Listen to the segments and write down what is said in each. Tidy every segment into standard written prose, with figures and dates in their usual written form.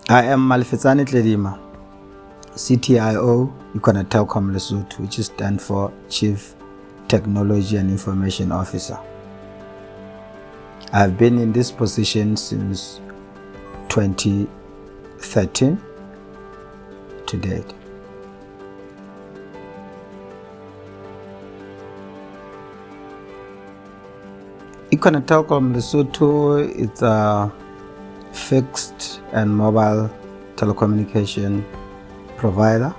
I am Malefetsane Tlelima, CTIO, Econet Telecom Lesotho, which stands for Chief Technology and Information Officer. I've been in this position since 2013 to date. Econet Telecom Lesotho is a fixed and mobile telecommunication provider.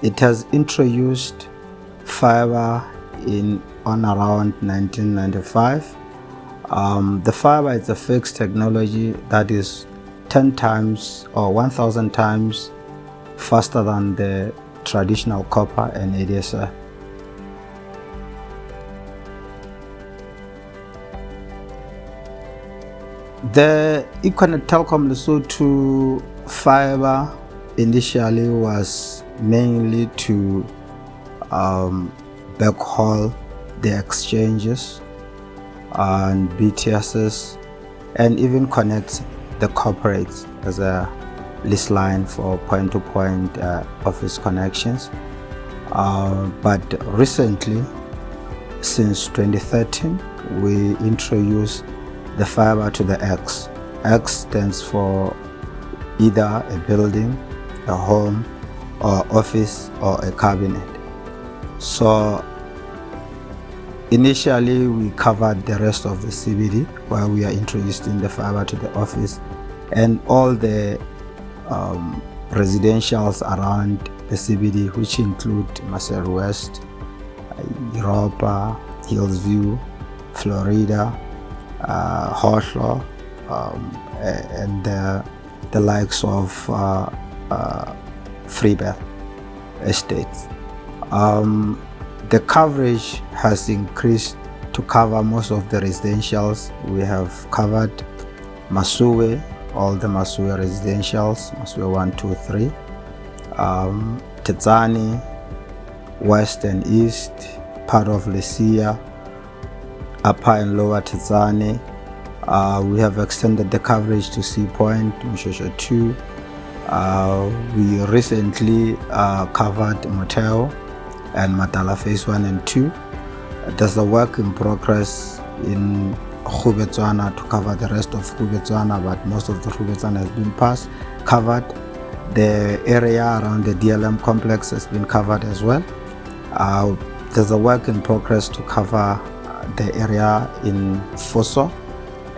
It has introduced fiber on around 1995. The fiber is a fixed technology that is 10 times or 1,000 times faster than the traditional copper and ADSL. The Econet Telecom Lesotho fiber initially was mainly to backhaul the exchanges and BTSs and even connect the corporates as a lease line for point-to-point office connections. But recently, since 2013, we introduced the fiber to the X. X stands for either a building, a home, or office, or a cabinet. So initially we covered the rest of the CBD, where we are introducing the fiber to the office and all the residentials around the CBD, which include Maseru West, Europa, Hillsview, Florida, Hoslo, and the likes of Freebell estates. The coverage has increased to cover most of the residentials. We have covered Masuwe, all the Masuwe residentials, Masuwe 1, 2, 3, Tetsani, West and East, part of Lesia, Upper and Lower Tetsani. We have extended the coverage to Sea Point, Mshosha 2. We recently covered Moteo and Matala Phase 1 and 2. There's a work in progress in Khubetswana to cover the rest of Khubetswana, but most of the Khubetswana has been covered. The area around the DLM complex has been covered as well. There's a work in progress to cover the area in Fosso,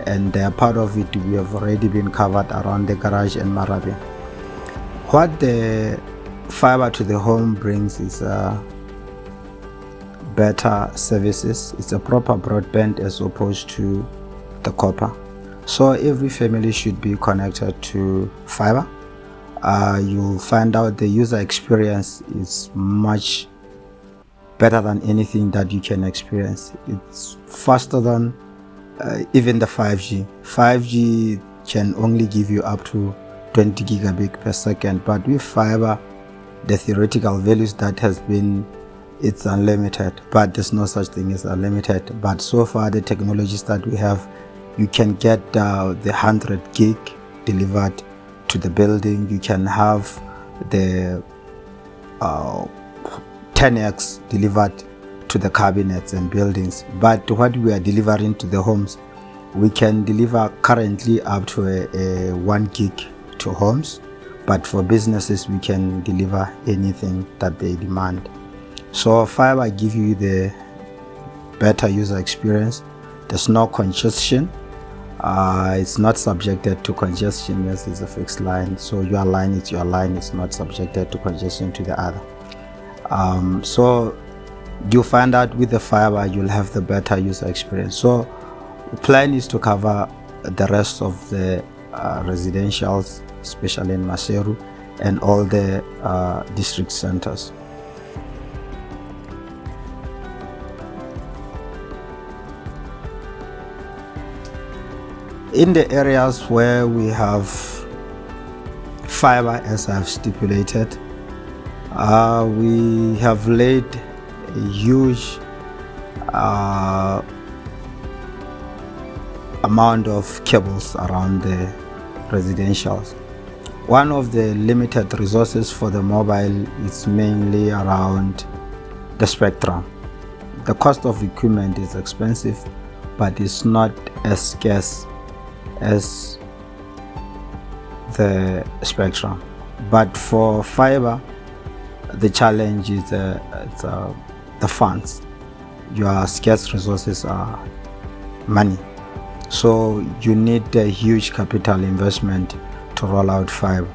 and part of it we have already been covered around the garage and Marabi. What the fiber to the home brings is better services. It's a proper broadband as opposed to the copper. So every family should be connected to fiber. You'll find out the user experience is much better than anything that you can experience. It's faster than even the 5G. 5G can only give you up to 20 gigabit per second, but with fiber, the theoretical values that has been, it's unlimited, but there's no such thing as unlimited. But so far, the technologies that we have, you can get the 100 gig delivered to the building. You can have the 10x delivered to the cabinets and buildings. But what we are delivering to the homes, we can deliver currently up to a 1 gig to homes, but for businesses we can deliver anything that they demand. So fiber gives you the better user experience. There's no congestion. It's not subjected to congestion. Yes, it's a fixed line, so your line is your line. It's not subjected to congestion to the other. So you find out with the fiber you'll have the better user experience. So the plan is to cover the rest of the residentials, especially in Maseru and all the district centers. In the areas where we have fiber, as I've stipulated, we have laid a huge amount of cables around the residentials. One of the limited resources for the mobile is mainly around the spectrum. The cost of equipment is expensive, but it's not as scarce as the spectrum. But for fiber, the challenge is the funds. Your scarce resources are money. So you need a huge capital investment to roll out fiber.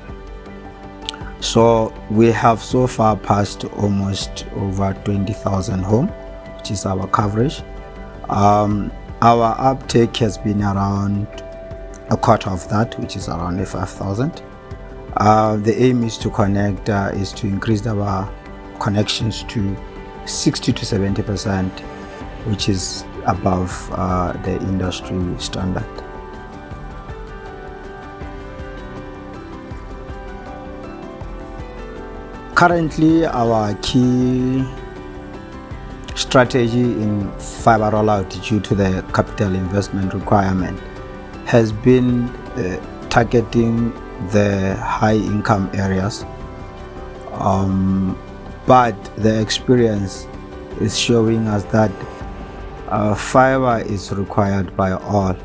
So we have so far passed almost over 20,000 homes, which is our coverage. Our uptake has been around a quarter of that, which is around 5,000. The aim is to increase our connections to 60 to 70%, which is above the industry standard. Currently, our key strategy in fiber rollout, due to the capital investment requirement, has been targeting the high income areas, but the experience is showing us that fiber is required by all.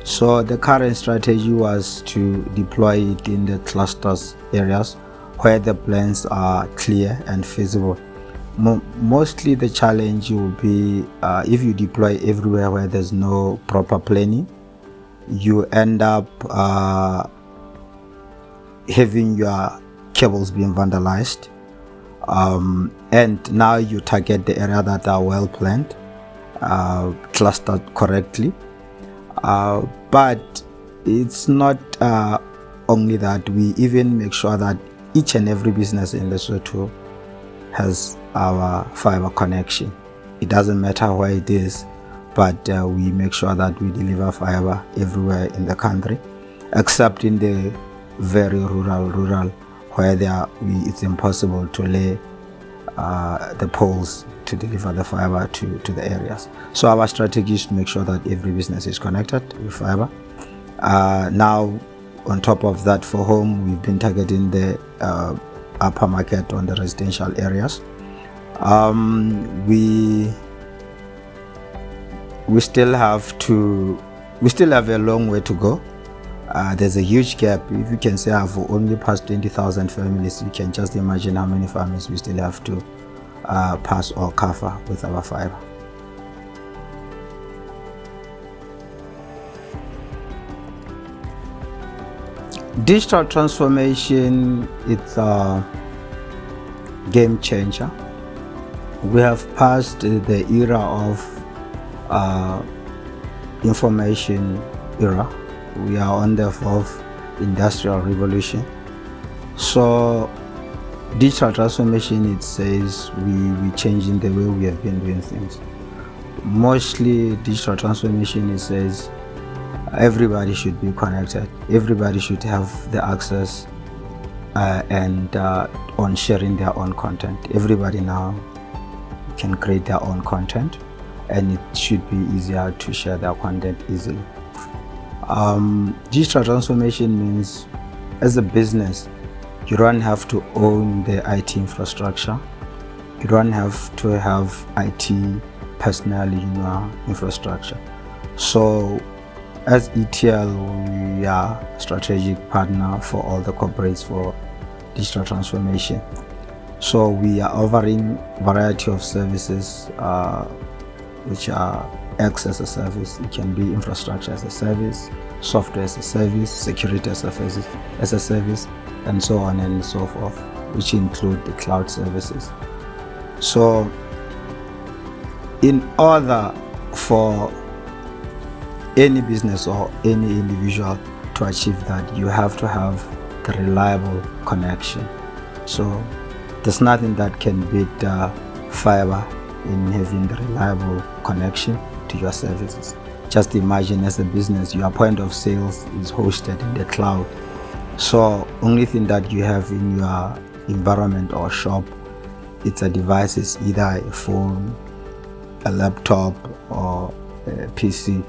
So the current strategy was to deploy it in the clusters areas where the plans are clear and feasible. Mostly the challenge will be if you deploy everywhere where there's no proper planning, you end up having your cables being vandalized, and now you target the area that are well planned, clustered correctly, but it's not only that. We even make sure that each and every business in Lesotho has our fiber connection. It doesn't matter where it is, but we make sure that we deliver fiber everywhere in the country, except in the very rural where it's impossible to lay the poles to deliver the fiber to the areas. So our strategy is to make sure that every business is connected with fiber. Now, on top of that, for home, we've been targeting the upper market on the residential areas. We still have a long way to go. There's a huge gap. If you can say I've only passed 20,000 families, you can just imagine how many families we still have to pass or cover with our fiber. Digital transformation, it's a game changer. We have passed the era of information era. We are on the fourth industrial revolution. So digital transformation, it says we changing the way we have been doing things. Mostly digital transformation, it says everybody should be connected. Everybody should have the access and on sharing their own content. Everybody now can create their own content, and it should be easier to share their content easily. Digital transformation means, as a business, you don't have to own the IT infrastructure. You don't have to have IT personnel in your infrastructure. So as ETL, we are a strategic partner for all the corporates for digital transformation. So we are offering a variety of services which are X as a service. It can be infrastructure as a service, software as a service, security as a service, and so on and so forth, which include the cloud services. So in order for any business or any individual to achieve that, you have to have the reliable connection. So there's nothing that can beat fiber in having the reliable connection to your services. Just imagine, as a business, your point of sales is hosted in the cloud. So only thing that you have in your environment or shop, it's a device, it's either a phone, a laptop, or a PC.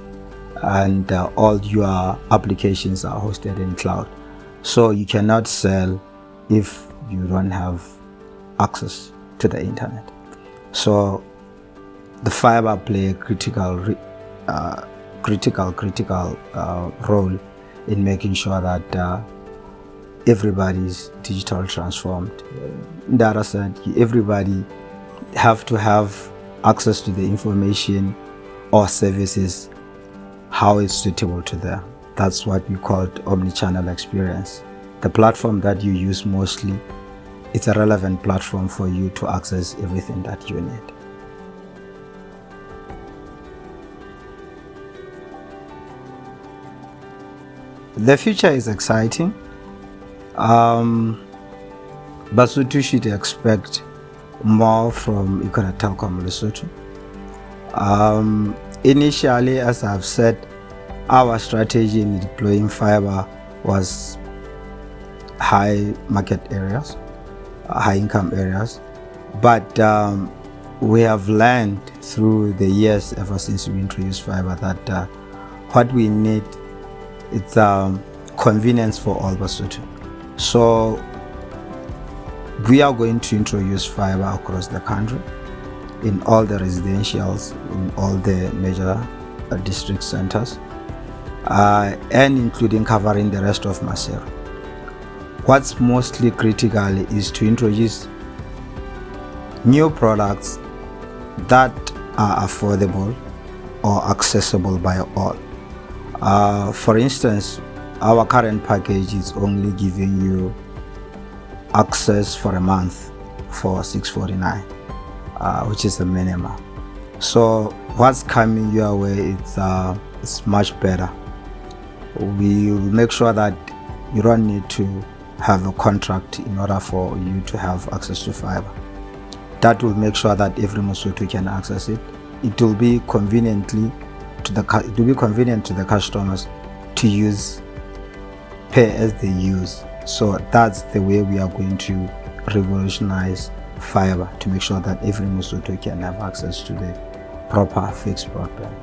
and all your applications are hosted in cloud. So you cannot sell if you don't have access to the internet. So the fiber play a critical role in making sure that everybody's digital transformed. The other side, everybody have to have access to the information or services how it's suitable to them. That's what we call omni-channel experience. The platform that you use mostly, it's a relevant platform for you to access everything that you need. The future is exciting. Basotho should expect more from Econet Telecom Lesotho. Initially, as I've said, our strategy in deploying fiber was high market areas, high income areas, but we have learned through the years ever since we introduced fiber that what we need is convenience for all Basotho. So we are going to introduce fiber across the country, in all the residentials, in all the major district centers, and including covering the rest of Maseru. What's mostly critical is to introduce new products that are affordable or accessible by all. For instance, our current package is only giving you access for a month for $649, which is the minimum. So what's coming your way, it's much better. We will make sure that you don't need to have a contract in order for you to have access to fiber. That will make sure that every Mosotho can access it. It will be convenient to the customers to use pay as they use. So that's the way we are going to revolutionize fiber, to make sure that every Mosotho can have access to the proper fixed broadband.